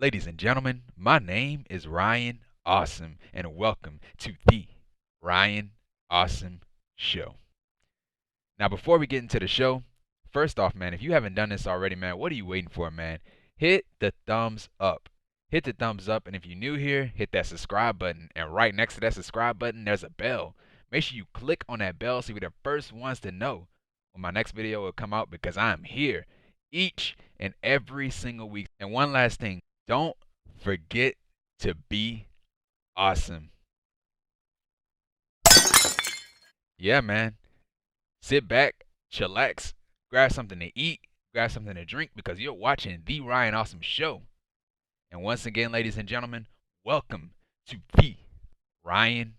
Ladies and gentlemen, my name is Ryan Awesome, and welcome to the Ryan Awesome Show. Now, before we get into the show, first off, man, if you haven't done this already, man, what are you waiting for, man? Hit the thumbs up. Hit the thumbs up, and if you're new here, hit that subscribe button. And right next to that subscribe button, there's a bell. Make sure you click on that bell so you're the first ones to know when my next video will come out because I'm here each and every single week. And one last thing, don't forget to be awesome. Yeah, man. Sit back, chillax, grab something to eat, grab something to drink because you're watching the Ryan Awesome Show. And once again, ladies and gentlemen, welcome to the Ryan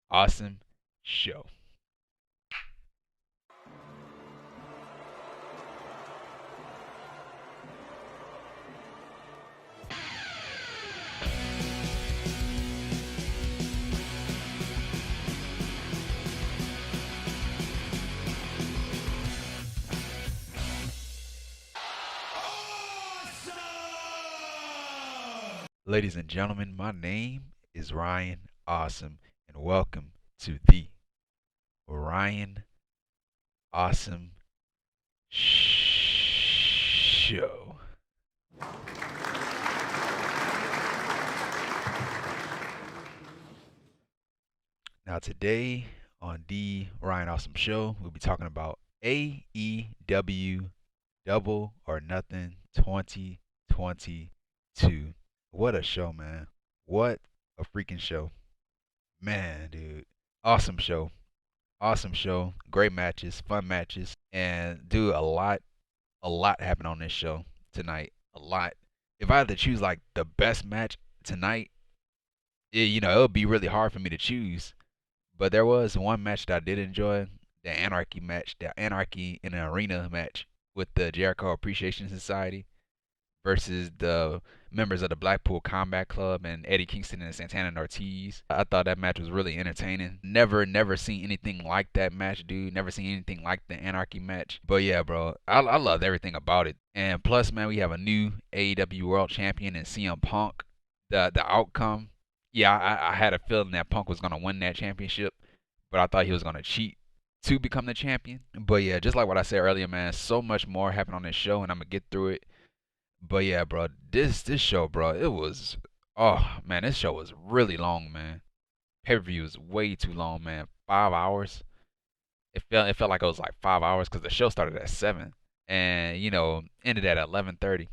Awesome Show. Ladies and gentlemen, my name is Ryan Awesome, and welcome to the Ryan Awesome Show. Now, today on the Ryan Awesome Show, we'll be talking about AEW Double or Nothing 2022. What a show, man. What a freaking show. Man, dude. Awesome show. Awesome show. Great matches, fun matches. And dude, a lot happened on this show tonight. A lot. If I had to choose like the best match tonight, it would be really hard for me to choose. But there was one match that I did enjoy, the Anarchy match, the Anarchy in an Arena match with the Jericho Appreciation Society versus the members of the Blackpool Combat Club and Eddie Kingston and Santana and Ortiz. I thought that match was really entertaining. Never seen anything like that match, dude. Never seen anything like the Anarchy match. But yeah, bro, I loved everything about it. And plus, man, we have a new AEW World Champion in CM Punk. The outcome, yeah, I had a feeling that Punk was going to win that championship, but I thought he was going to cheat to become the champion. But yeah, just like what I said earlier, man, so much more happened on this show, and I'm going to get through it. But yeah, bro, this show, bro, it was, oh man, this show was really long, man. Pay-per-view was way too long, man. 5 hours. It felt like it was like 5 hours because the show started at 7 and ended at 11:30,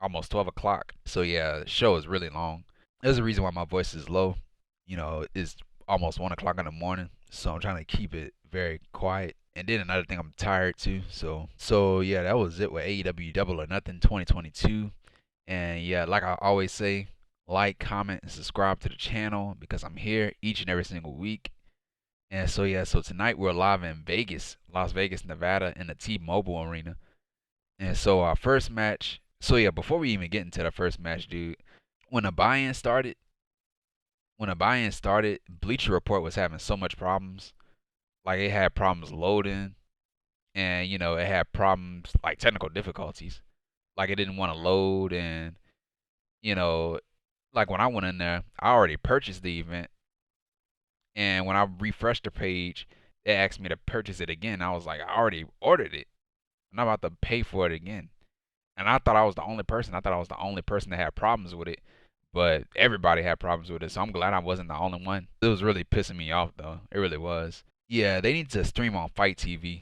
almost 12 o'clock. So yeah, the show is really long. There's a reason why my voice is low. It's almost 1 o'clock in the morning, so I'm trying to keep it very quiet. And then another thing, I'm tired too. So yeah, that was it with AEW Double or Nothing 2022. And yeah, like I always say, like, comment, and subscribe to the channel because I'm here each and every single week. And so yeah, so tonight we're live in Vegas, Las Vegas, Nevada, in the T-Mobile Arena. And so our first match. So yeah, before we even get into the first match, dude, when the buy-in started, Bleacher Report was having so much problems. Like, it had problems loading, and it had problems like technical difficulties. Like, it didn't want to load, and like when I went in there, I already purchased the event, and when I refreshed the page, it asked me to purchase it again. I was like, I already ordered it, and I'm about to pay for it again. And I thought I was the only person. I thought I was the only person that had problems with it, but everybody had problems with it. So I'm glad I wasn't the only one. It was really pissing me off, though. It really was. Yeah, they need to stream on Fight TV.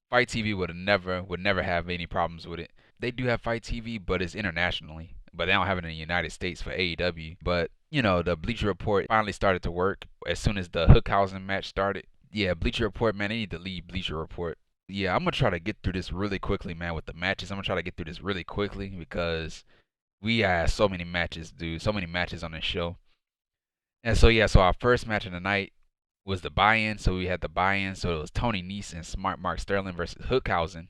Fight TV would never have any problems with it. They do have Fight TV, but it's internationally. But they don't have it in the United States for AEW. But the Bleacher Report finally started to work as soon as the HOOKHausen match started. Yeah, Bleacher Report, man, they need to leave Bleacher Report. Yeah, I'm gonna try to get through this really quickly, man, with the matches. I'm gonna try to get through this really quickly because we had so many matches, dude. So many matches on this show. And so yeah, so our first match of the night was the buy-in. So we had the buy-in. So it was Tony Nese and Smart Mark Sterling versus HOOKHausen.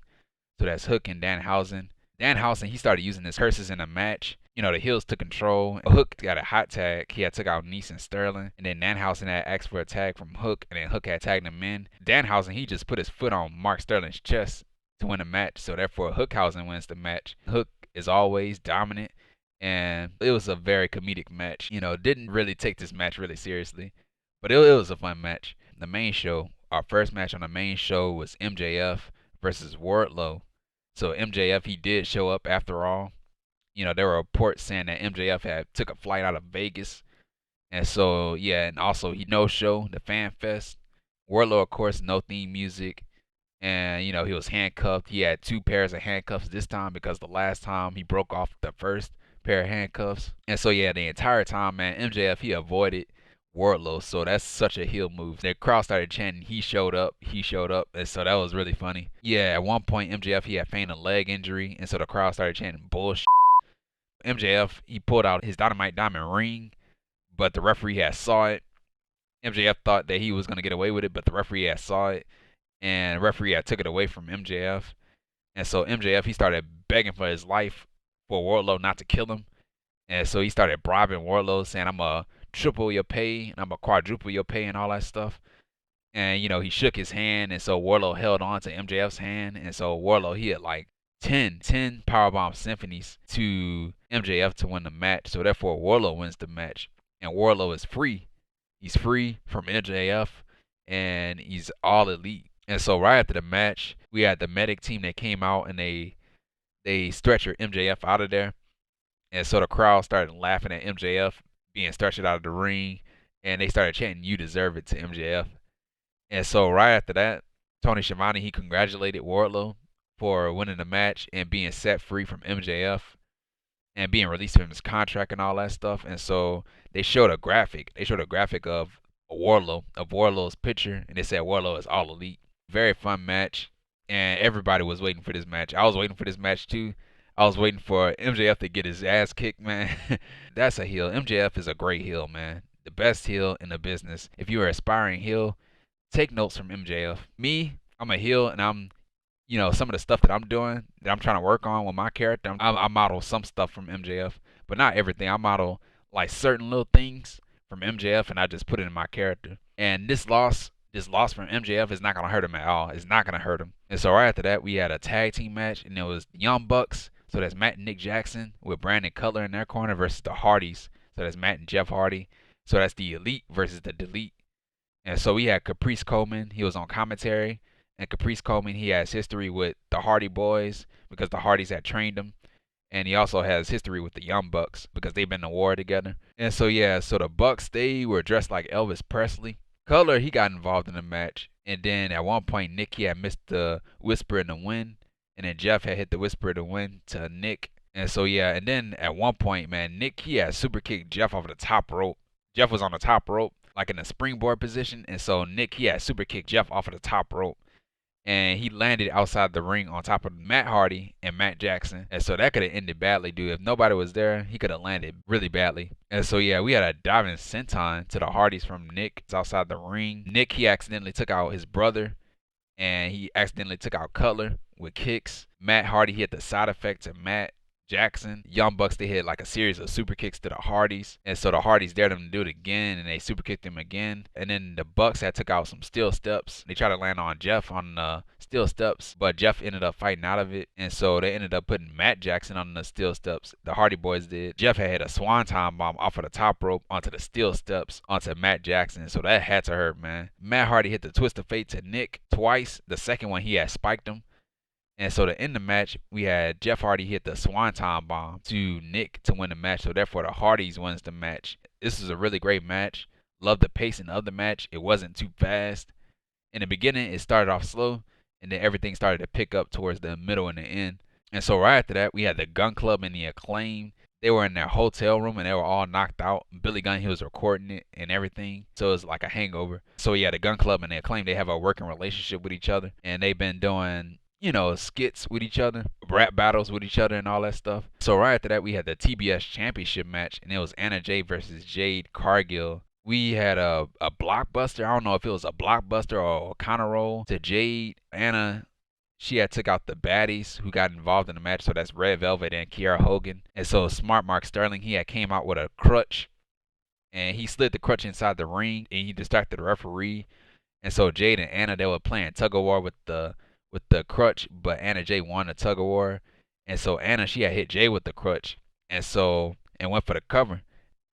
So that's Hook and Danhausen. Danhausen, he started using his curses in a match. The heels took control. Hook got a hot tag. He had took out Nese and Sterling. And then Danhausen had asked for a tag from Hook. And then Hook had tagged him in. Danhausen, he just put his foot on Mark Sterling's chest to win the match. So therefore, HOOKHausen wins the match. Hook is always dominant. And it was a very comedic match. Didn't really take this match really seriously, but it was a fun match. The main show, our first match on the main show was MJF versus Wardlow. So MJF, he did show up after all. There were reports saying that MJF had took a flight out of Vegas, and so yeah, and also he no show the Fan Fest. Wardlow, of course, no theme music, and he was handcuffed. He had two pairs of handcuffs this time because the last time he broke off the first pair of handcuffs. And so yeah, the entire time, man, MJF, he avoided Wardlow, so that's such a heel move. The crowd started chanting, "He showed up, he showed up," and so that was really funny. Yeah, at one point MJF, he had feigned a leg injury, and so the crowd started chanting bullshit. MJF, he pulled out his Dynamite Diamond ring, but the referee had saw it. MJF thought that he was gonna get away with it, but the referee had saw it, and the referee had took it away from MJF. And so MJF, he started begging for his life for Wardlow not to kill him. And so he started bribing Wardlow, saying, "I'm going to triple your pay, and I'm going to quadruple your pay," and all that stuff. And, he shook his hand, and so Wardlow held on to MJF's hand. And so Wardlow, he had like 10 powerbomb symphonies to MJF to win the match. So therefore, Wardlow wins the match. And Wardlow is free. He's free from MJF, and he's all elite. And so right after the match, we had the medic team that came out, and they stretchered MJF out of there. And so the crowd started laughing at MJF being stretchered out of the ring, and they started chanting, "You deserve it," to MJF. And so right after that, Tony Schiavone, he congratulated Wardlow for winning the match and being set free from MJF and being released from his contract and all that stuff. And so they showed a graphic. They showed a graphic of Wardlow's picture, and they said Wardlow is all elite. Very fun match, and everybody was waiting for this match. I was waiting for this match too. I was waiting for MJF to get his ass kicked, man. That's a heel. MJF is a great heel, man. The best heel in the business. If you're an aspiring heel, take notes from MJF. Me, I'm a heel, and I'm, some of the stuff that I'm doing, that I'm trying to work on with my character, I model some stuff from MJF, but not everything. I model like certain little things from MJF, and I just put it in my character. And this loss from MJF is not going to hurt him at all. It's not going to hurt him. And so right after that, we had a tag team match, and it was Young Bucks. So that's Matt and Nick Jackson with Brandon Cutler in their corner versus the Hardys. So that's Matt and Jeff Hardy. So that's the Elite versus the Delete. And so we had Caprice Coleman. He was on commentary. And Caprice Coleman, he has history with the Hardy Boys because the Hardys had trained him. And he also has history with the Young Bucks because they've been in war together. And so, yeah, so the Bucks, they were dressed like Elvis Presley. Cutler, he got involved in the match. And then at one point, Nick, he had missed the Whisper in the Wind. And then Jeff had hit the Whisper in the Wind to Nick. And so, yeah, and then at one point, man, Nick, he had super kicked Jeff off the top rope. Jeff was on the top rope, like in a springboard position. And so Nick, he had super kicked Jeff off of the top rope. And he landed outside the ring on top of Matt Hardy and Matt Jackson. And so that could have ended badly, dude. If nobody was there, he could have landed really badly. And so, yeah, we had a diving senton to the Hardys from Nick. It's outside the ring. Nick, he accidentally took out his brother. And he accidentally took out Cutler with kicks. Matt Hardy hit the side effect to Matt Jackson. Young Bucks, they hit like a series of super kicks to the Hardys. And so the Hardys dared them to do it again, and they super kicked him again. And then the Bucks had took out some steel steps. They tried to land on Jeff on the steel steps, but Jeff ended up fighting out of it. And so they ended up putting Matt Jackson on the steel steps. The Hardy Boys did. Jeff had hit a swanton bomb off of the top rope onto the steel steps onto Matt Jackson. So that had to hurt, man. Matt Hardy hit the twist of fate to Nick twice. The second one, he had spiked him. And so to end the match, we had Jeff Hardy hit the swanton bomb to Nick to win the match. So therefore, the Hardys wins the match. This is a really great match. Love the pacing of the match. It wasn't too fast. In the beginning, it started off slow, and then everything started to pick up towards the middle and the end. And so right after that, we had the Gun Club and the Acclaim. They were in their hotel room, and they were all knocked out. Billy Gunn, he was recording it and everything. So it was like a hangover. So yeah, the Gun Club and the Acclaim, they have a working relationship with each other. And they've been doing, skits with each other, rap battles with each other and all that stuff. So right after that, we had the TBS Championship match, and it was Anna Jay versus Jade Cargill. We had a blockbuster. I don't know if it was a blockbuster or a counter roll to Jade. Anna, she had took out the baddies who got involved in the match. So that's Red Velvet and Kiera Hogan. And so Smart Mark Sterling, he had came out with a crutch, and he slid the crutch inside the ring, and he distracted the referee. And so Jade and Anna, they were playing tug of war with the crutch, but Anna Jay won the tug of war. And so Anna, she had hit Jay with the crutch, and went for the cover.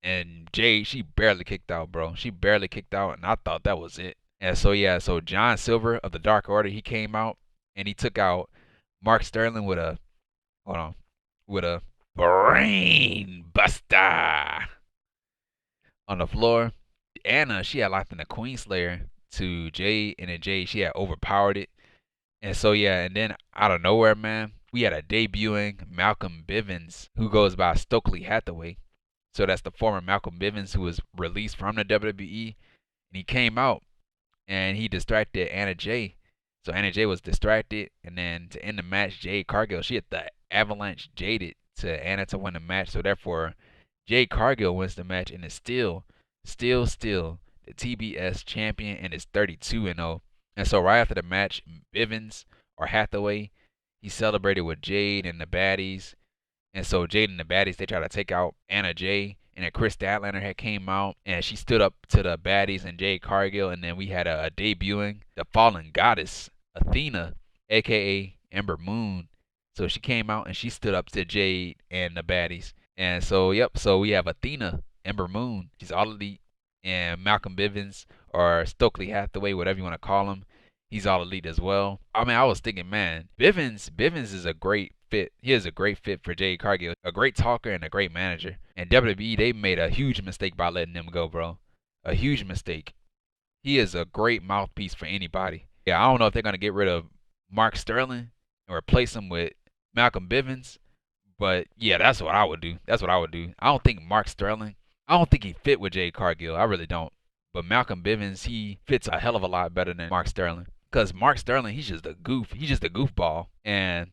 And Jade, she barely kicked out, bro. She barely kicked out, and I thought that was it. And so yeah, so John Silver of the Dark Order, he came out and he took out Mark Sterling with a hold on with a brain buster on the floor. Anna, she had locked in the Queen Slayer to Jade, and then Jade, she had overpowered it. And so yeah, and then out of nowhere, man, we had a debuting Malcolm Bivens who goes by Stokely Hathaway. So that's the former Malcolm Bivens who was released from the WWE, and he came out and he distracted Anna Jay. So Anna Jay was distracted, and then to end the match, Jade Cargill, she hit the avalanche Jaded to Anna to win the match. So therefore, Jade Cargill wins the match and is still the TBS champion and is 32-0. And so right after the match, Bivens or Hathaway, he celebrated with Jade and the baddies. And so Jade and the baddies, they tried to take out Anna Jay. And then Chris Statlander had came out and she stood up to the baddies and Jade Cargill. And then we had a debuting the fallen goddess, Athena, aka Ember Moon. So she came out and she stood up to Jade and the baddies. And so, yep, so we have Athena, Ember Moon. She's all elite. And Malcolm Bivens or Stokely Hathaway, whatever you want to call him, he's all elite as well. I mean, I was thinking, man, Bivens is a great fit. He is a great fit for Jade Cargill, a great talker and a great manager. And WWE, they made a huge mistake by letting him go, bro. A huge mistake. He is a great mouthpiece for anybody. Yeah, I don't know if they're gonna get rid of Mark Sterling and replace him with Malcolm Bivens, but yeah, that's what I would do. That's what I would do. I don't think Mark Sterling. I don't think he fit with Jade Cargill. I really don't. But Malcolm Bivens, he fits a hell of a lot better than Mark Sterling. Because Mark Sterling, he's just a goof. He's just a goofball. And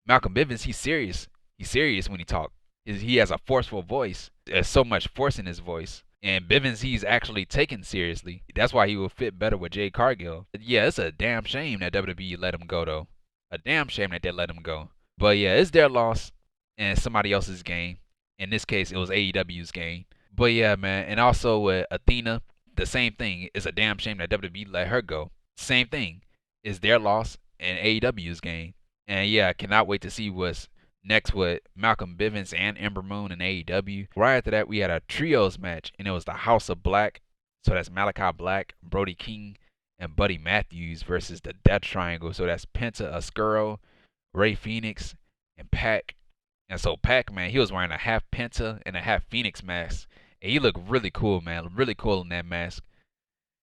Malcolm Bivens, he's serious. He's serious when he talks. He has a forceful voice. There's so much force in his voice. And Bivens, he's actually taken seriously. That's why he will fit better with Jade Cargill. Yeah, it's a damn shame that WWE let him go, though. A damn shame that they let him go. But yeah, it's their loss and somebody else's game. In this case, it was AEW's game. But yeah, man. And also with Athena, the same thing. It's a damn shame that WWE let her go. Same thing. It's their loss and AEW's game. And yeah, I cannot wait to see what's next with Malcolm Bivens and Ember Moon in AEW. Right after that, we had a trios match, and it was the House of Black. So that's Malakai Black, Brody King, and Buddy Matthews versus the Death Triangle. So that's Penta, Oscuro, Ray Fenix, and Pac. And so Pac, man, he was wearing a half Penta and a half Fenix mask. And he looked really cool, man. Really cool in that mask.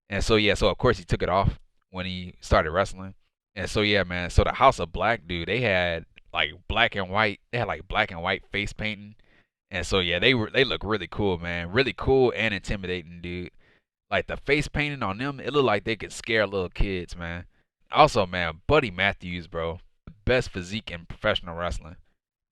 And so, yeah, so of course he took it off when he started wrestling. And so, yeah, man. So the House of Black, dude, they had like black and white. They had like black and white face painting. And so, yeah, they look really cool, man. Really cool and intimidating, dude. Like the face painting on them, it looked like they could scare little kids, man. Also, man, Buddy Matthews, bro. The best physique in professional wrestling.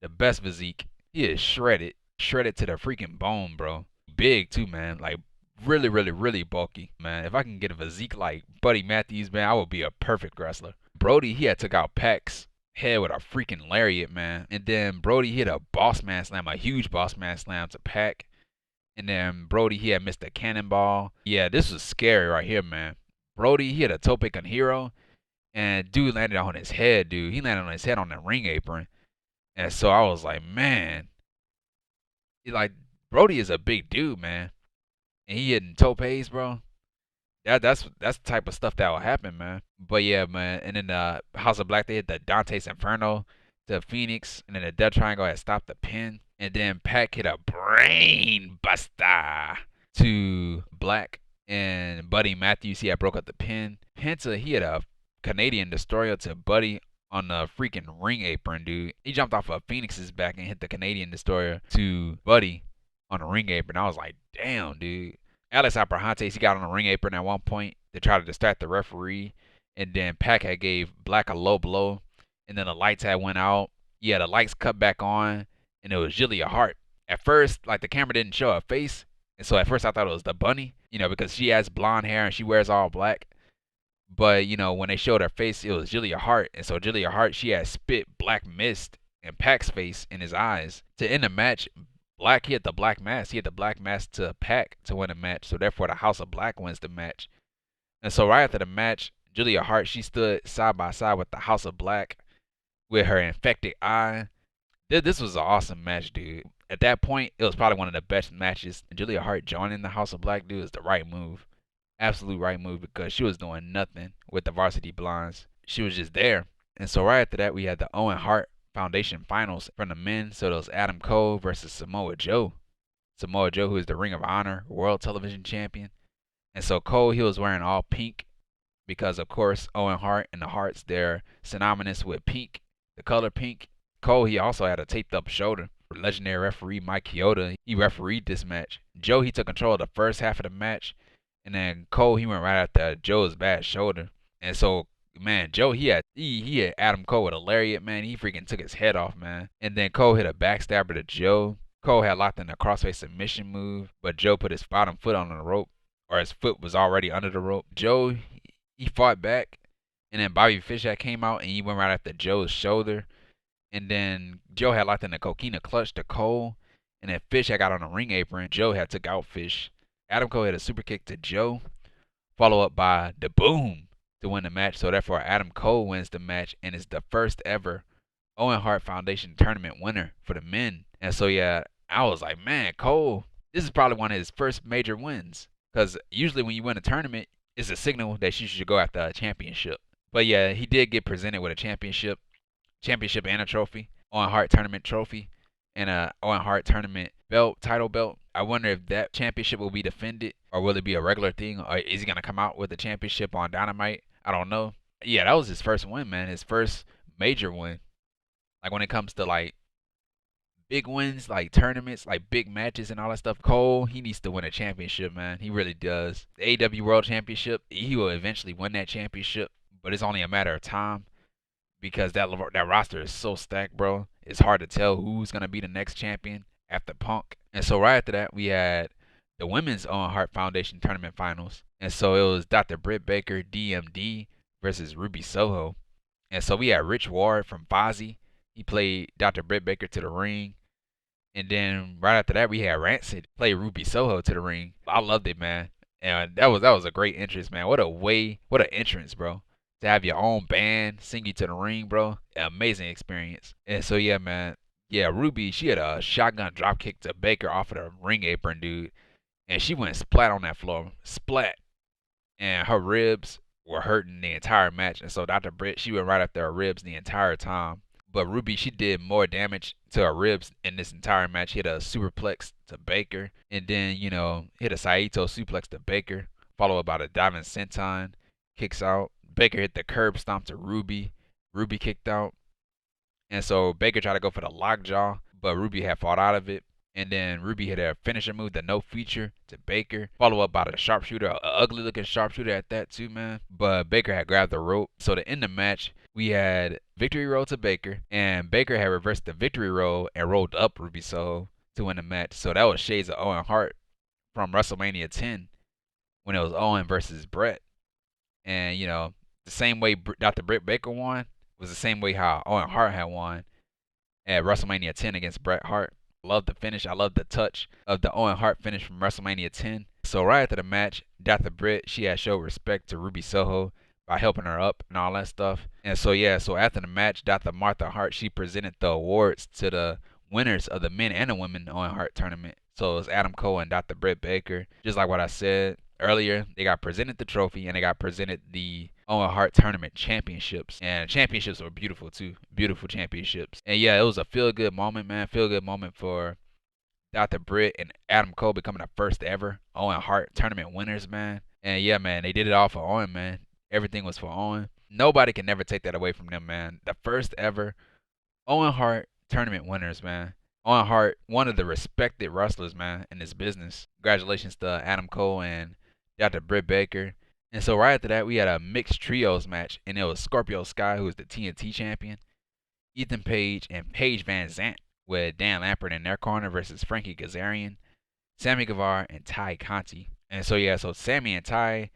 The best physique. He is shredded. Shredded to the freaking bone, bro. Big, too, man. Like, really bulky, man. If I can get a physique like Buddy Matthews, man, I would be a perfect wrestler. Brody, he had took out Pac's head with a freaking lariat, man. And then Brody hit a boss man slam, a huge boss man slam to Pac. And then Brody, he had missed a cannonball. Yeah, this was scary right here, man. Brody, he had a tope con hero. And dude landed on his head, dude. He landed on his head on the ring apron. And so I was like, man. Like, Brody is a big dude, man. And he hitting topes, bro. That's the type of stuff that will happen, man. But yeah, man. And then the House of Black, they hit the Dante's Inferno to Phoenix, and then the Death Triangle had stopped the pin, and then Pac hit a brain buster to Black, and Buddy Matthews, he had broke up the pin. Penta, he had a Canadian Destroyer to Buddy on the freaking ring apron, dude. He jumped off of Phoenix's back and hit the Canadian Destroyer to Buddy on the ring apron. I was like, damn, dude. Alex Abrahantes, he got on the ring apron at one point to try to distract the referee. And then Pac had gave Black a low blow. And then the lights had went out. Yeah, the lights cut back on. And it was Julia Hart. At first, like, the camera didn't show her face. And so at first I thought it was the bunny. You know, because she has blonde hair and she wears all black. But, you know, when they showed her face, it was Julia Hart. And so Julia Hart, she had spit black mist in Pac's face in his eyes. To end the match, Black, he had the black mask. He had the black mask to Pac to win the match. So therefore, the House of Black wins the match. And so right after the match, Julia Hart, she stood side by side with the House of Black with her infected eye. This was an awesome match, dude. at that point, it was probably one of the best matches. Julia Hart joining the House of Black, dude, is the right move. Absolute right move, because she was doing nothing with the Varsity Blondes. She was just there. And so right after that, we had the Owen Hart Foundation Finals from the men. So it was Adam Cole versus Samoa Joe. Samoa Joe, who is the Ring of Honor World Television Champion. And so Cole, he was wearing all pink because, of course, Owen Hart and the Harts, they're synonymous with pink, the color pink. Cole, he also had a taped up shoulder. Legendary referee Mike Chioda, he refereed this match. Joe, he took control of the first half of the match. And then Cole, he went right after Joe's bad shoulder. And so, man, Joe, he had Adam Cole with a lariat, man. He freaking took his head off, man. And then Cole hit a backstabber to Joe. Cole had locked in a crossface submission move, but Joe put his bottom foot on the rope, or his foot was already under the rope. Joe, he fought back, and then Bobby Fish came out, and he went right after Joe's shoulder. And then Joe had locked in a coquina clutch to Cole, and then Fish had got on the ring apron. Joe had took out Fish. Adam Cole hit a super kick to Joe, followed up by the boom to win the match. So therefore, Adam Cole wins the match and is the first ever Owen Hart Foundation tournament winner for the men. And so yeah, I was like, man, Cole, this is probably one of his first major wins. Because usually when you win a tournament, it's a signal that you should go after a championship. But yeah, he did get presented with a championship and a trophy, Owen Hart tournament trophy, and a Owen Hart tournament title belt. I wonder if that championship will be defended, or will it be a regular thing, or is he gonna come out with the championship on Dynamite? I don't know. Yeah, that was his first win, man. His first major win. Like when it comes to like big wins, like tournaments, like big matches and all that stuff, Cole, he needs to win a championship, man. He really does. The AEW World Championship, he will eventually win that championship, but it's only a matter of time, because that roster is so stacked, bro. It's hard to tell who's gonna be the next champion after Punk. And so right after that, we had the Women's Owen Hart Foundation Tournament Finals. And so it was Dr. Britt Baker, D.M.D. versus Ruby Soho. And so we had Rich Ward from Fozzy. He played Dr. Britt Baker to the ring. And then right after that, we had Rancid play Ruby Soho to the ring. I loved it, man. And that was a great entrance, man. What an entrance, bro. To have your own band sing you to the ring, bro. Amazing experience. And so yeah, man. Yeah, Ruby, she had a shotgun drop kick to Baker off of the ring apron, dude. And she went splat on that floor. Splat. And her ribs were hurting the entire match. And so Dr. Britt, she went right after her ribs the entire time. But Ruby, she did more damage to her ribs in this entire match. Hit a superplex to Baker. And then, hit a Saito suplex to Baker. Followed by the diving senton. Kicks out. Baker hit the curb stomp to Ruby. Ruby kicked out. And so Baker tried to go for the lockjaw, but Ruby had fought out of it. And then Ruby hit a finisher move, the no feature to Baker. Followed up by the sharpshooter, an ugly looking sharpshooter at that too, man. But Baker had grabbed the rope. So to end the match, we had victory roll to Baker. And Baker had reversed the victory roll and rolled up Ruby Soho to win the match. So that was shades of Owen Hart from WrestleMania 10 when it was Owen versus Brett. And, the same way Dr. Britt Baker won was the same way how Owen Hart had won at WrestleMania 10 against Bret Hart. Love the finish. I love the touch of the Owen Hart finish from WrestleMania 10. So right after the match, Dr. Britt, she had showed respect to Ruby Soho by helping her up and all that stuff. And so yeah, so after the match, Dr. Martha Hart, she presented the awards to the winners of the men and the women Owen Hart tournament. So it was Adam Cole and Dr. Britt Baker. Just like what I said earlier, they got presented the trophy and they got presented the Owen Hart Tournament Championships. And championships were beautiful too. Beautiful championships. And yeah, it was a feel-good moment, man. Feel-good moment for Dr. Britt and Adam Cole becoming the first ever Owen Hart Tournament winners, man. And yeah, man, they did it all for Owen, man. Everything was for Owen. Nobody can never take that away from them, man. The first ever Owen Hart Tournament winners, man. Owen Hart, one of the respected wrestlers, man, in this business. Congratulations to Adam Cole and Dr. Britt Baker. And so right after that, we had a mixed trios match, and it was Scorpio Sky, who was the TNT champion, Ethan Page, and Paige VanZant with Dan Lambert in their corner versus Frankie Kazarian, Sammy Guevara, and Ty Conti. And so yeah, so Sammy and Ty,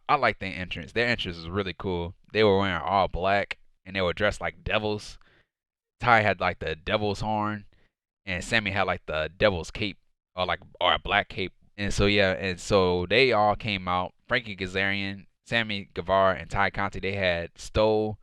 I like their entrance. Their entrance was really cool. They were wearing all black, and they were dressed like devils. Ty had like the devil's horn, and Sammy had like the devil's cape, or a black cape. And so yeah, and so they all came out. Frankie Kazarian, Sammy Guevara, and Ty Conti, they had stole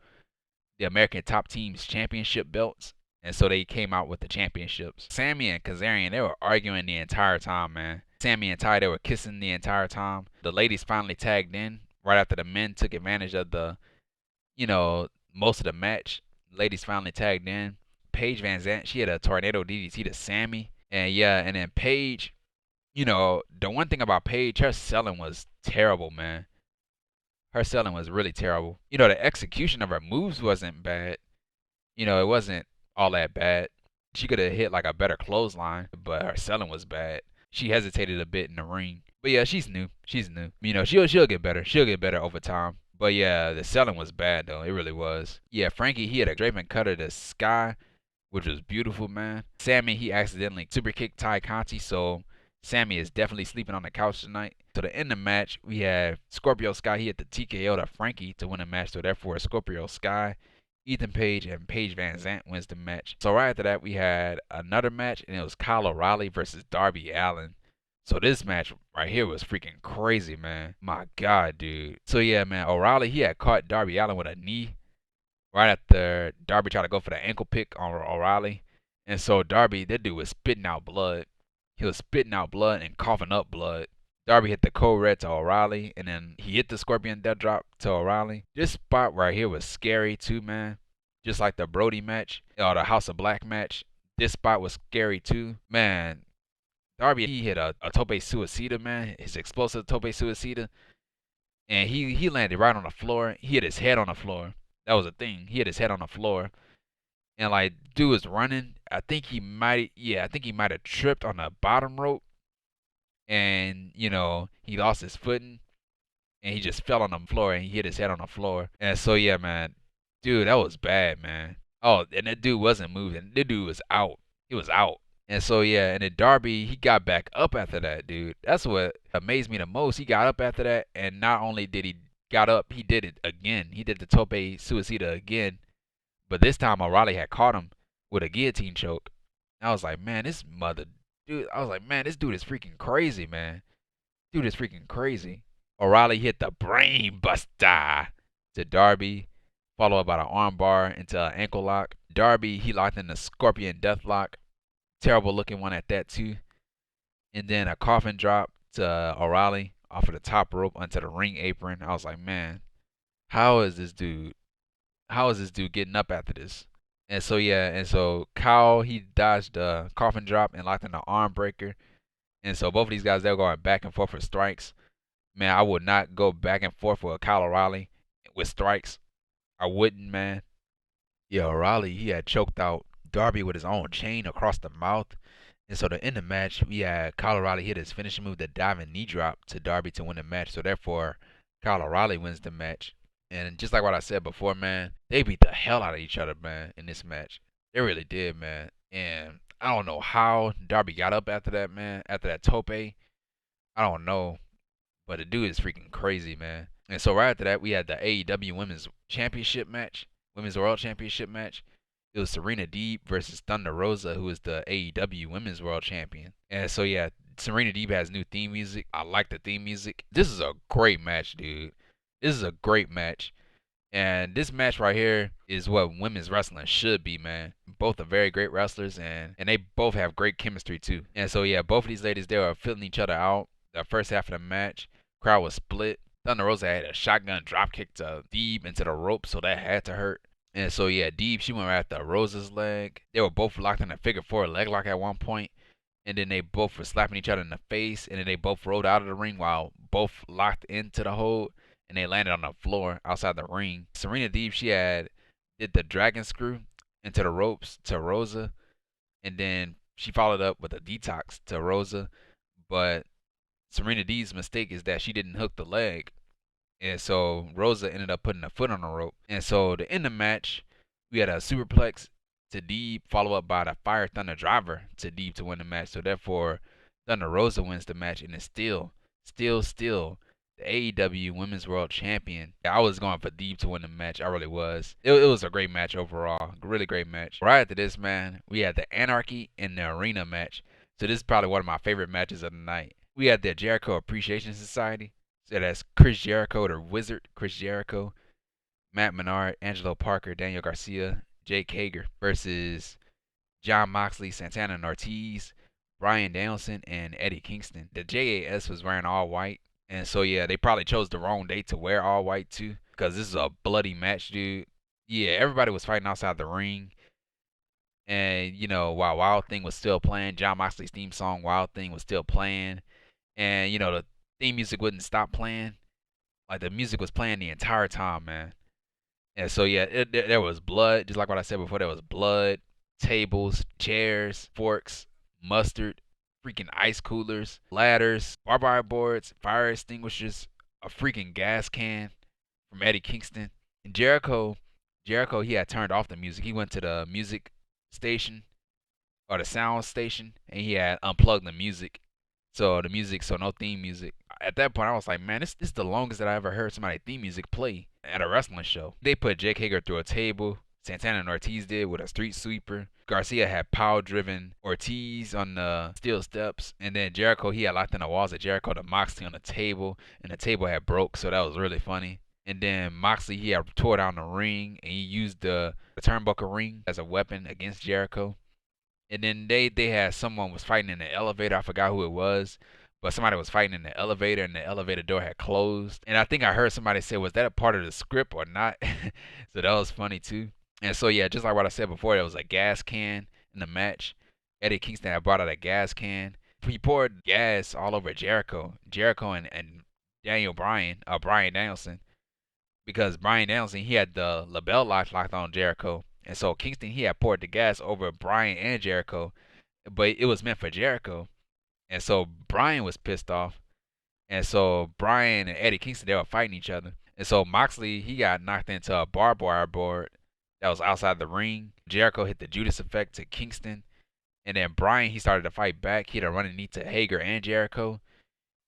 the American Top Team's championship belts. And so they came out with the championships. Sammy and Kazarian, they were arguing the entire time, man. Sammy and Ty, they were kissing the entire time. The ladies finally tagged in right after the men took advantage of the, most of the match. Ladies finally tagged in. Paige VanZant, she had a tornado DDT to Sammy. And yeah, and then Paige, the one thing about Paige, her selling was terrible, man. Her selling was really terrible. The execution of her moves wasn't bad. It wasn't all that bad. She could have hit like a better clothesline, but her selling was bad. She hesitated a bit in the ring. But yeah, she's new. She's new. She'll get better. She'll get better over time. But yeah, the selling was bad though. It really was. Yeah, Frankie, he had a draping cutter to Sky, which was beautiful, man. Sammy, he accidentally super kicked Ty Conti, so Sammy is definitely sleeping on the couch tonight. So to end the match, we have Scorpio Sky. He hit the TKO to Frankie to win the match. So therefore, Scorpio Sky, Ethan Page, and Paige VanZant wins the match. So right after that, we had another match, and it was Kyle O'Reilly versus Darby Allin. So this match right here was freaking crazy, man. My God, dude. So yeah, man, O'Reilly, he had caught Darby Allin with a knee right after Darby tried to go for the ankle pick on O'Reilly. And so Darby, that dude was spitting out blood. He was spitting out blood and coughing up blood. Darby hit the code red to O'Reilly, and then he hit the Scorpion Death Drop to O'Reilly. This spot right here was scary too, man. Just like the Brody match or the House of Black match. This spot was scary too. Man, Darby, he hit a tope suicida, man. His explosive tope suicida. And he landed right on the floor. He hit his head on the floor. That was a thing. He hit his head on the floor. And like dude was running. I think he might have tripped on the bottom rope. And, he lost his footing. And he just fell on the floor and he hit his head on the floor. And so yeah, man. Dude, that was bad, man. Oh, and that dude wasn't moving. That dude was out. He was out. And so yeah, and then Darby, he got back up after that, dude. That's what amazed me the most. He got up after that, and not only did he got up, he did it again. He did the tope suicida again. But this time O'Reilly had caught him with a guillotine choke. I was like, man, this dude is freaking crazy, man. Dude is freaking crazy. O'Reilly hit the brain buster to Darby, followed by an arm bar into an ankle lock. Darby, he locked in the Scorpion Death Lock. Terrible looking one at that too. And then a coffin drop to O'Reilly off of the top rope onto the ring apron. I was like, man, how is this dude getting up after this? And so yeah, Kyle, he dodged the coffin drop and locked in the arm breaker. And so both of these guys, they were going back and forth for strikes. Man, I would not go back and forth with Kyle O'Reilly with strikes. I wouldn't, man. Yeah, O'Reilly, he had choked out Darby with his own chain across the mouth. And so to end the match, we had Kyle O'Reilly hit his finishing move, the diving knee drop to Darby to win the match. So therefore, Kyle O'Reilly wins the match. And just like what I said before, man, they beat the hell out of each other, man, in this match. They really did, man. And I don't know how Darby got up after that, man, after that tope. I don't know. But the dude is freaking crazy, man. And so right after that, we had the AEW Women's Championship Match, Women's World Championship Match. It was Serena Deeb versus Thunder Rosa, who is the AEW Women's World Champion. And so yeah, Serena Deeb has new theme music. I like the theme music. This is a great match, dude. This is a great match. And this match right here is what women's wrestling should be, man. Both are very great wrestlers, and they both have great chemistry too. And so yeah, both of these ladies, they were filling each other out. The first half of the match, crowd was split. Thunder Rosa had a shotgun dropkick to Deeb into the rope, so that had to hurt. And so yeah, Deeb, she went right after Rosa's leg. They were both locked in a figure four leg lock at one point. And then they both were slapping each other in the face. And then they both rolled out of the ring while both locked into the hold. And they landed on the floor outside the ring. Serena Deeb, she did the dragon screw into the ropes to Rosa. And then she followed up with a detox to Rosa. But Serena Deeb's mistake is that she didn't hook the leg. And so Rosa ended up putting a foot on the rope. And so to end the match, we had a superplex to Deeb, followed up by the Fire Thunder Driver to Deeb to win the match. So therefore, Thunder Rosa wins the match and is still the AEW Women's World Champion. I was going for Deeb to win the match. I really was. It was a great match overall. Really great match. Right after this, man, we had the Anarchy in the Arena match. So this is probably one of my favorite matches of the night. We had the Jericho Appreciation Society. So that's Chris Jericho, the Wizard, Chris Jericho, Matt Menard, Angelo Parker, Daniel Garcia, Jake Hager versus Jon Moxley, Santana and Ortiz, Bryan Danielson, and Eddie Kingston. The JAS was wearing all white. And so, yeah, they probably chose the wrong day to wear all white, too. Because this is a bloody match, dude. Yeah, everybody was fighting outside the ring. And, while Wild Thing was still playing, Jon Moxley's theme song, Wild Thing, was still playing. And, the theme music wouldn't stop playing. Like, the music was playing the entire time, man. And so, yeah, there was blood. Just like what I said before, there was blood, tables, chairs, forks, mustard, freaking ice coolers, ladders, barbed wire boards, fire extinguishers, a freaking gas can from Eddie Kingston. And Jericho, he had turned off the music. He went to the music station or the sound station, and he had unplugged the music. So no theme music. At that point, I was like, man, this is the longest that I ever heard somebody theme music play at a wrestling show. They put Jake Hager through a table. Santana and Ortiz did with a street sweeper. Garcia had power-driven Ortiz on the steel steps. And then Jericho, he had locked in the walls of Jericho to Moxley on the table. And the table had broke, so that was really funny. And then Moxley, he had tore down the ring, and he used the turnbuckle ring as a weapon against Jericho. And then they had someone was fighting in the elevator. I forgot who it was, but somebody was fighting in the elevator, and the elevator door had closed. And I think I heard somebody say, was that a part of the script or not? So that was funny too. And so, yeah, just like what I said before, there was a gas can in the match. Eddie Kingston had brought out a gas can. He poured gas all over Jericho and Bryan Danielson, because Bryan Danielson, he had the label locked on Jericho. And so Kingston, he had poured the gas over Bryan and Jericho, but it was meant for Jericho. And so Bryan was pissed off. And so Bryan and Eddie Kingston, they were fighting each other. And so Moxley, he got knocked into a barbed wire board that was outside the ring. Jericho hit the Judas effect to Kingston. And then Bryan, he started to fight back. He had a running knee to Hager and Jericho.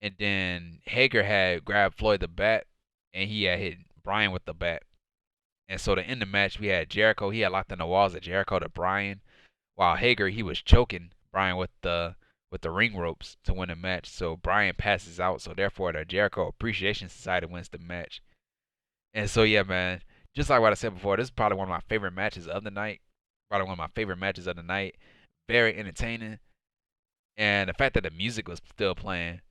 And then Hager had grabbed Floyd the Bat, and he had hit Bryan with the bat. And so to end the match, we had Jericho. He had locked in the walls of Jericho to Bryan, while Hager, he was choking Bryan with the ring ropes to win the match. So Bryan passes out. So therefore, the Jericho Appreciation Society wins the match. And so, yeah, man, just like what I said before, this is probably one of my favorite matches of the night. Probably one of my favorite matches of the night. Very entertaining. And the fact that the music was still playing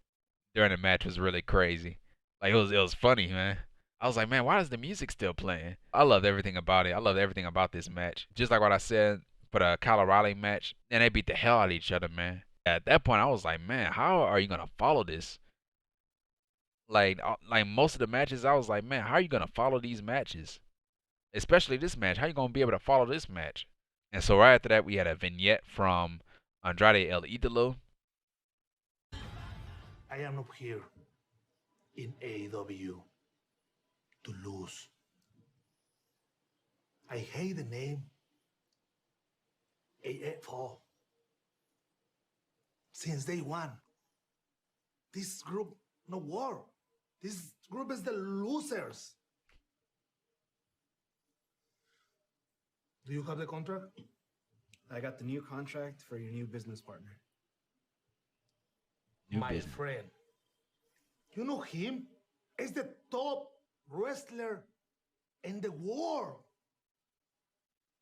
during the match was really crazy. Like, it was funny, man. I was like, man, why is the music still playing? I loved everything about it. I loved everything about this match. Just like what I said for the Kyle O'Reilly match, and they beat the hell out of each other, man. At that point, I was like, man, how are you gonna follow this? Like most of the matches, I was like, man, how are you gonna follow these matches? Especially this match. How are you gonna be able to follow this match? And so right after that, we had a vignette from Andrade El Idolo. I am not here in AEW to lose. I hate the name AFO. Since day one, this group no war. This group is the losers. Do you have the contract? I got the new contract for your new business partner. My friend. You know him? He's the top wrestler in the world.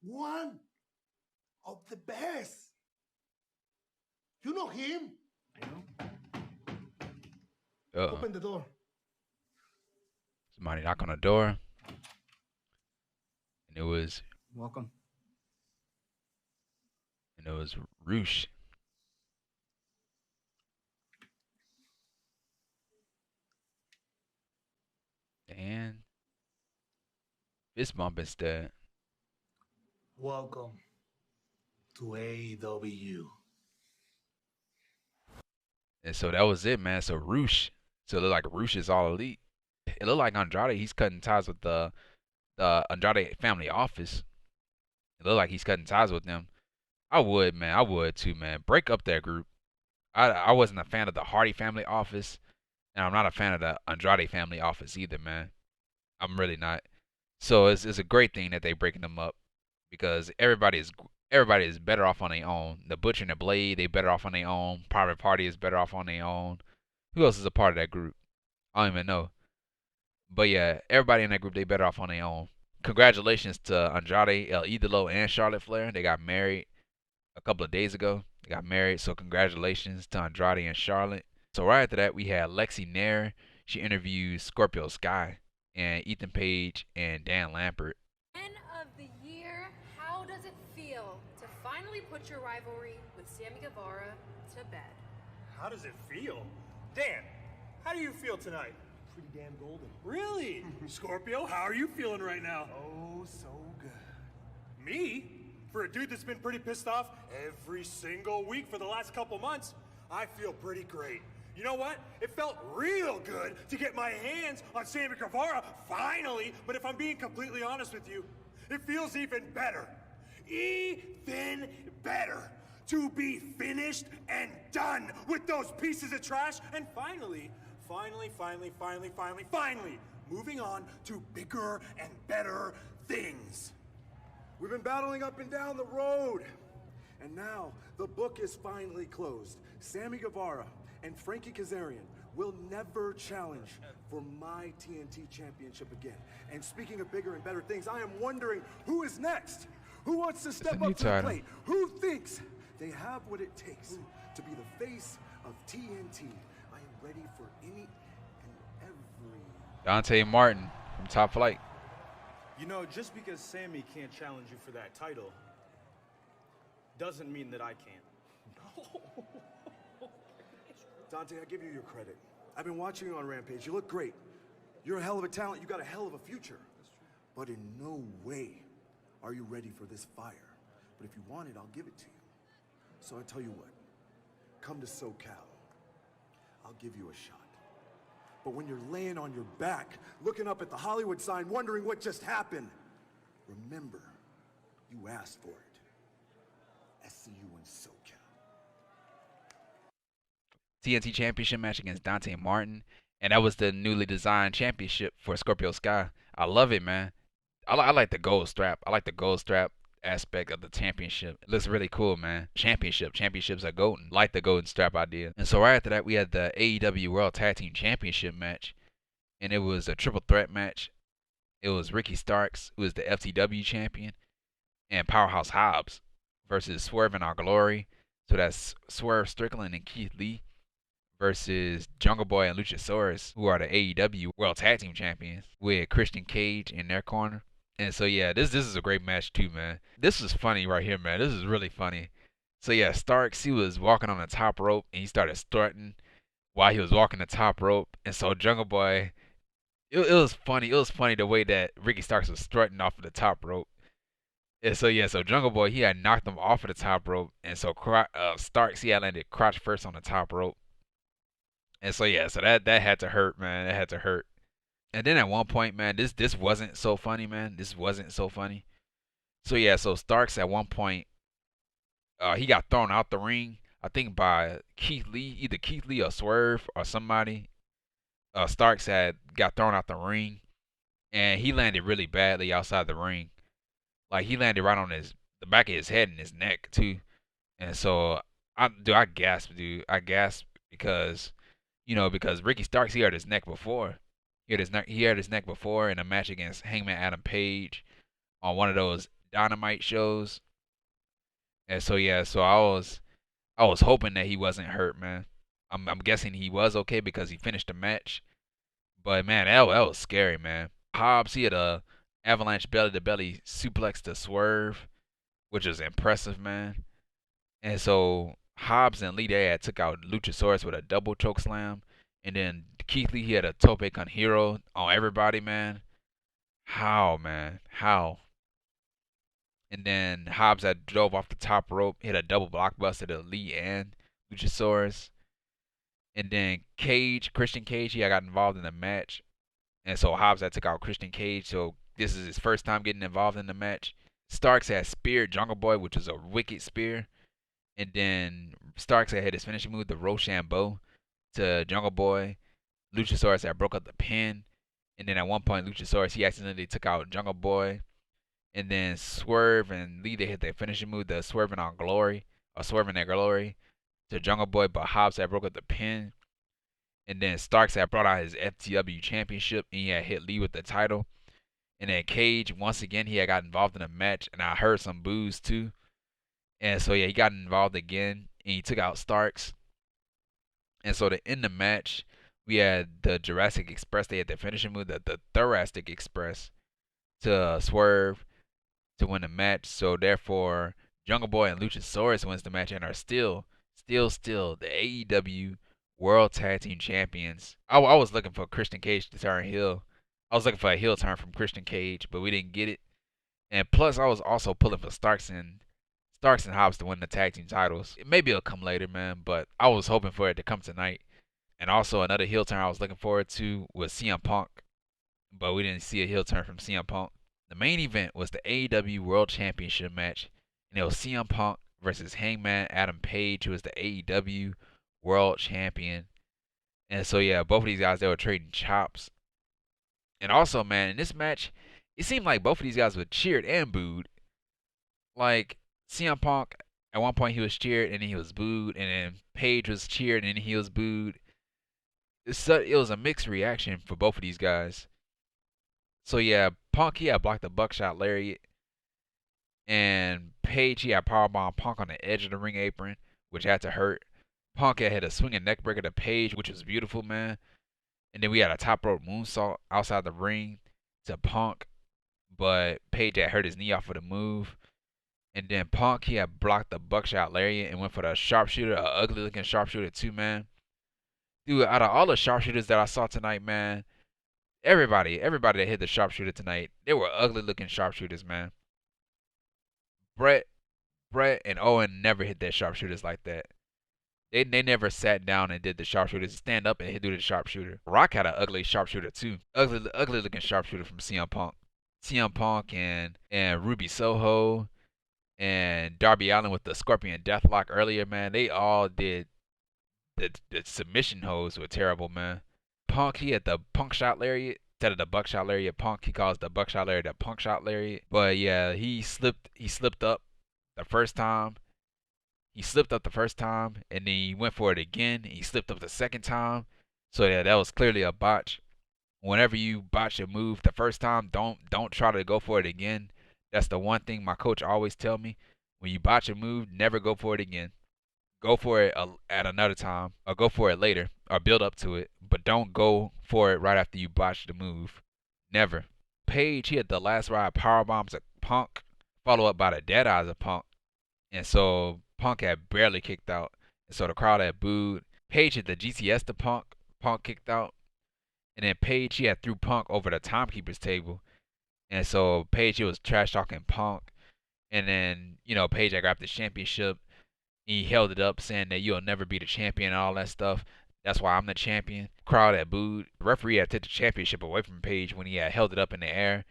One of the best. You know him? I know. Open the door. Somebody knock on the door. And it was... Welcome. And it was Roosh. And fist bump instead. Welcome to AEW. And so that was it, man. So Roosh. So it looked like Roosh is all elite. It looked like Andrade, he's cutting ties with the Andrade family office. It looked like he's cutting ties with them. I would, man. I would too, man. Break up that group. I wasn't a fan of the Hardy family office. And I'm not a fan of the Andrade family office either, man. I'm really not. So it's a great thing that they breaking them up, because everybody is better off on their own. The Butcher and the Blade, they better off on their own. Private Party is better off on their own. Who else is a part of that group? I don't even know. But yeah, everybody in that group, they better off on their own. Congratulations to Andrade, El Idolo, and Charlotte Flair. They got married. a couple of days ago. They got married, so congratulations to Andrade and Charlotte. So right after that, we had Lexi Nair. She interviews Scorpio Sky and Ethan Page and Dan Lambert. End of the year, how does it feel to finally put your rivalry with Sammy Guevara to bed? How does it feel? Dan, how do you feel tonight? Pretty damn golden. Really? Scorpio, how are you feeling right now? Oh, so good. Me? For a dude that's been pretty pissed off every single week for the last couple months, I feel pretty great. You know what? It felt real good to get my hands on Sammy Guevara, finally, but if I'm being completely honest with you, it feels even better. Even better to be finished and done with those pieces of trash, and finally, moving on to bigger and better things. We've been battling up and down the road. And now, the book is finally closed. Sammy Guevara and Frankie Kazarian will never challenge for my TNT Championship again. And speaking of bigger and better things, I am wondering who is next? Who wants to step up to the plate? Who thinks they have what it takes to be the face of TNT? I am ready for any and every... Dante Martin from Top Flight. You know, just because Sammy can't challenge you for that title doesn't mean that I can't. Dante, I give you your credit. I've been watching you on Rampage. You look great. You're a hell of a talent. You got a hell of a future. But in no way are you ready for this fire. But if you want it, I'll give it to you. So I tell you what, come to SoCal. I'll give you a shot. But when you're laying on your back, looking up at the Hollywood sign, wondering what just happened, remember, you asked for it. I see you in SoCal. TNT Championship match against Dante Martin, and that was the newly designed championship for Scorpio Sky. I love it, man. I like the gold strap. I like the gold strap aspect of the championship. It looks really cool, man. Championships are golden. Like the golden strap idea. And so right after that, we had the AEW World Tag Team Championship match, and it was a triple threat match. It was Ricky Starks, who is the FTW champion, and Powerhouse Hobbs versus Swerve in Our Glory. So that's Swerve Strickland and Keith Lee versus Jungle Boy and Luchasaurus, who are the AEW World Tag Team Champions, with Christian Cage in their corner. And so yeah, this is a great match too, man. This is funny right here, man. This is really funny. So yeah, Starks, he was walking on the top rope and he started strutting while he was walking the top rope. And so Jungle Boy, it was funny. It was funny the way that Ricky Starks was strutting off of the top rope. And so yeah, so Jungle Boy, he had knocked him off of the top rope, and so Starks, he had landed crotch first on the top rope. And so yeah, so that had to hurt, man. That had to hurt. And then at one point, man, this wasn't so funny, man. This wasn't so funny. So yeah, so Starks at one point, he got thrown out the ring, I think by Keith Lee, either Keith Lee or Swerve or somebody. Starks had got thrown out the ring, and he landed really badly outside the ring. Like he landed right on the back of his head and his neck too. And so I gasped, dude. I gasped because, because Ricky Starks, he hurt his neck before. He hurt his neck before in a match against Hangman Adam Page on one of those Dynamite shows. And so yeah, so I was hoping that he wasn't hurt, man. I'm guessing he was okay because he finished the match. But man, that was scary, man. Hobbs, he had a avalanche belly to belly suplex to Swerve, which is impressive, man. And so Hobbs and Lee, they had took out Luchasaurus with a double choke slam. And then Keith Lee, he had a tope con hero on everybody, man. How, man? How? And then Hobbs had drove off the top rope, hit a double blockbuster to Lee and Luchasaurus. And then Christian Cage, he got involved in the match. And so Hobbs had took out Christian Cage. So this is his first time getting involved in the match. Starks had speared Jungle Boy, which was a wicked spear. And then Starks had hit his finishing move, the Rochambeau, to Jungle Boy. Luchasaurus had broke up the pin. And then at one point, Luchasaurus, he accidentally took out Jungle Boy. And then Swerve and Lee, they hit their finishing move, the Swerving on Glory, or Swerving their Glory, to Jungle Boy, but Hobbs had broke up the pin. And then Starks had brought out his FTW championship, and he had hit Lee with the title. And then Cage, once again, he had got involved in a match, and I heard some boos too. And so yeah, he got involved again, and he took out Starks. And so to end the match, we had the Jurassic Express. They had the finishing move, the Thoracic Express, to swerve to win the match. So therefore, Jungle Boy and Luchasaurus wins the match and are still the AEW World Tag Team Champions. I was looking for Christian Cage to turn heel. I was looking for a heel turn from Christian Cage, but we didn't get it. And plus, I was also pulling for Starks and Hobbs to win the tag team titles. Maybe it'll come later, man, but I was hoping for it to come tonight. And also another heel turn I was looking forward to was CM Punk, but we didn't see a heel turn from CM Punk. The main event was the AEW World Championship match, and it was CM Punk versus Hangman Adam Page, who is the AEW World Champion. And so yeah, both of these guys, they were trading chops. And also, man, in this match, it seemed like both of these guys were cheered and booed. Like CM Punk, at one point he was cheered and then he was booed, and then Page was cheered and then he was booed. It was a mixed reaction for both of these guys. So yeah, Punk, he had blocked the buckshot lariat, and Paige, he had powerbomb Punk on the edge of the ring apron, which had to hurt. Punk had hit a swinging neckbreaker to Paige, which was beautiful, man. And then we had a top rope moonsault outside the ring to Punk, but Paige had hurt his knee off of the move. And then Punk, he had blocked the buckshot lariat and went for the sharpshooter, a ugly looking sharpshooter too, man. Dude, out of all the sharpshooters that I saw tonight, man, everybody that hit the sharpshooter tonight, they were ugly looking sharpshooters, man. Brett and Owen never hit their sharpshooters like that. They never sat down and did the sharpshooters, stand up and do the sharpshooter. Rock had an ugly sharpshooter too. Ugly looking sharpshooter from CM Punk. CM Punk and Ruby Soho and Darby Allin with the Scorpion Deathlock earlier, man. They all did the submission holds were terrible, man. Punk, he had the punk shot lariat instead of the buckshot lariat. Punk, he calls the buckshot lariat the punk shot lariat. But yeah, he slipped up the first time. He slipped up the first time, and then he went for it again. He slipped up the second time. So yeah, that was clearly a botch. Whenever you botch a move the first time, don't try to go for it again. That's the one thing my coach always tell me. When you botch a move, never go for it again. Go for it at another time, or go for it later, or build up to it. But don't go for it right after you botch the move. Never. Paige, he had the last ride powerbombs of Punk, followed up by the dead eyes of Punk. And so Punk had barely kicked out. And so the crowd had booed. Paige hit the GTS to Punk. Punk kicked out. And then Paige, he had threw Punk over the timekeeper's table. And so Paige, he was trash talking Punk. And then, Paige had grabbed the championship. He held it up saying that you'll never be the champion and all that stuff. That's why I'm the champion. Crowd had booed. The referee had took the championship away from Paige when he had held it up in the air.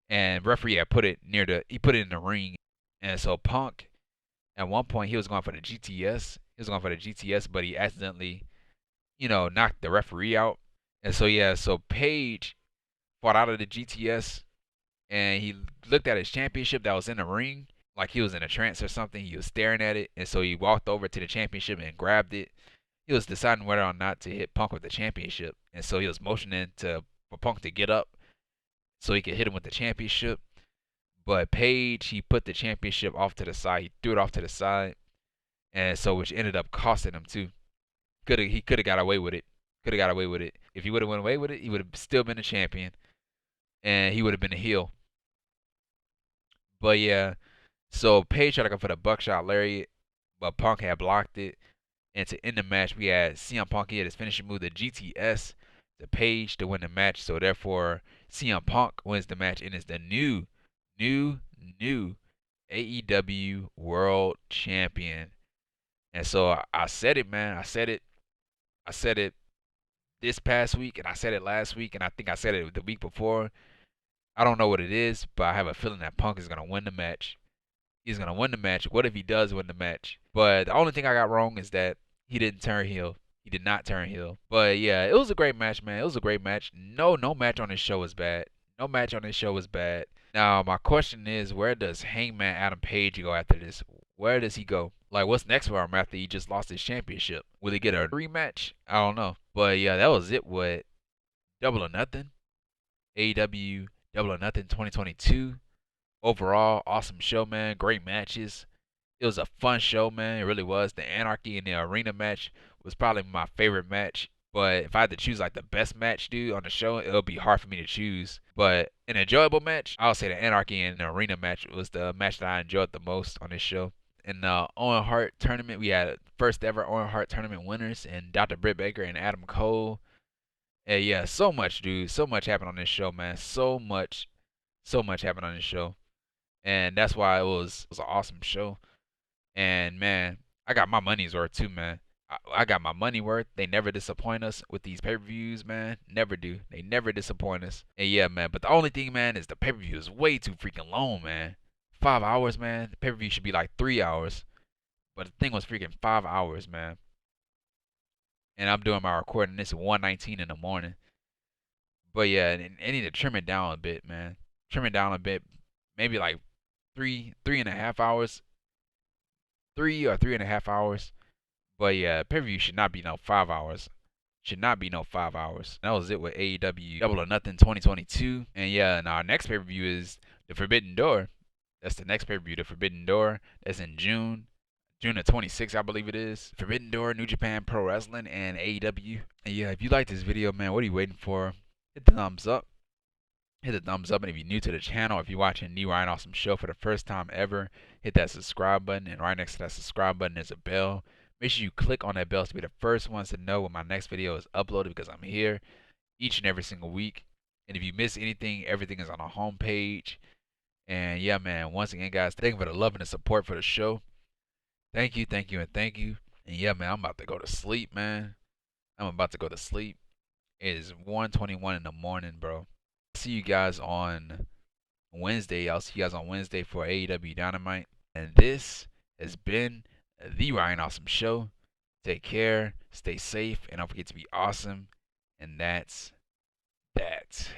And referee had put it in the ring. And so Punk, at one point, he was going for the GTS. But he accidentally, knocked the referee out. And so, yeah, so Paige fought out of the GTS, and he looked at his championship that was in the ring, like he was in a trance or something. He was staring at it, and so he walked over to the championship and grabbed it. He was deciding whether or not to hit Punk with the championship, and so he was motioning for Punk to get up so he could hit him with the championship. But Paige, he put the championship off to the side. He threw it off to the side, and so which ended up costing him too. He could have got away with it. If he would have went away with it, he would have still been a champion, and he would have been a heel. But yeah, so Paige tried to go for the buckshot lariat, but Punk had blocked it. And to end the match, we had CM Punk, he had his finishing move, the GTS, to Paige to win the match. So therefore, CM Punk wins the match and is the new AEW World Champion. And so I said it, man. I said it this past week, and I said it last week, and I think I said it the week before. I don't know what it is, but I have a feeling that Punk is going to win the match. He's going to win the match. What if he does win the match? But the only thing I got wrong is that he didn't turn heel. He did not turn heel. But yeah, it was a great match, man. It was a great match. No match on this show is bad. Now, my question is, where does Hangman Adam Page go after this? Where does he go? Like, what's next for him after he just lost his championship? Will he get a rematch? I don't know. But yeah, that was it with Double or Nothing. AEW Double or Nothing 2022. Overall, awesome show, man. Great matches. It was a fun show, man. It really was. The Anarchy in the arena match was probably my favorite match. But if I had to choose like the best match, dude, on the show, it'll be hard for me to choose. But an enjoyable match, I'll say the Anarchy and the arena match was the match that I enjoyed the most on this show. In the Owen Hart tournament, we had first ever Owen Hart tournament winners and Dr. Britt Baker and Adam Cole. And yeah, so much, dude. So much happened on this show, man. So much happened on this show. And that's why it was an awesome show. And man, I got my money's worth too, man. I got my money worth. They never disappoint us with these pay-per-views, man. Never do. They never disappoint us. And yeah, man. But the only thing, man, is the pay-per-view is way too freaking long, man. 5 hours, man. The pay-per-view should be like 3 hours. But the thing was freaking 5 hours, man. And I'm doing my recording this at 1:19 in the morning. But yeah, I need to trim it down a bit, man. Trim it down a bit. Maybe like 3.5 hours. 3 or 3.5 hours. But yeah, pay-per-view should not be no 5 hours. Should not be no 5 hours. That was it with AEW Double or Nothing 2022. And yeah, and our next pay-per-view is The Forbidden Door. That's the next pay-per-view, The Forbidden Door. That's in June. June the 26th, I believe it is. Forbidden Door, New Japan Pro Wrestling, and AEW. And yeah, if you like this video, man, what are you waiting for? Hit the thumbs up. Hit the thumbs up, and if you're new to the channel, if you're watching the Ryan Awesome Show for the first time ever, hit that subscribe button, and right next to that subscribe button is a bell. Make sure you click on that bell to be the first ones to know when my next video is uploaded, because I'm here each and every single week. And if you miss anything, everything is on the homepage. And yeah, man, once again, guys, thank you for the love and the support for the show. Thank you, thank you, and thank you. And yeah, man, I'm about to go to sleep, man. I'm about to go to sleep. It is 1:21 in the morning, bro. See you guys on Wednesday. I'll see you guys on Wednesday for AEW Dynamite. And this has been the Ryan Awesome Show. Take care, stay safe, and don't forget to be awesome. And that's that.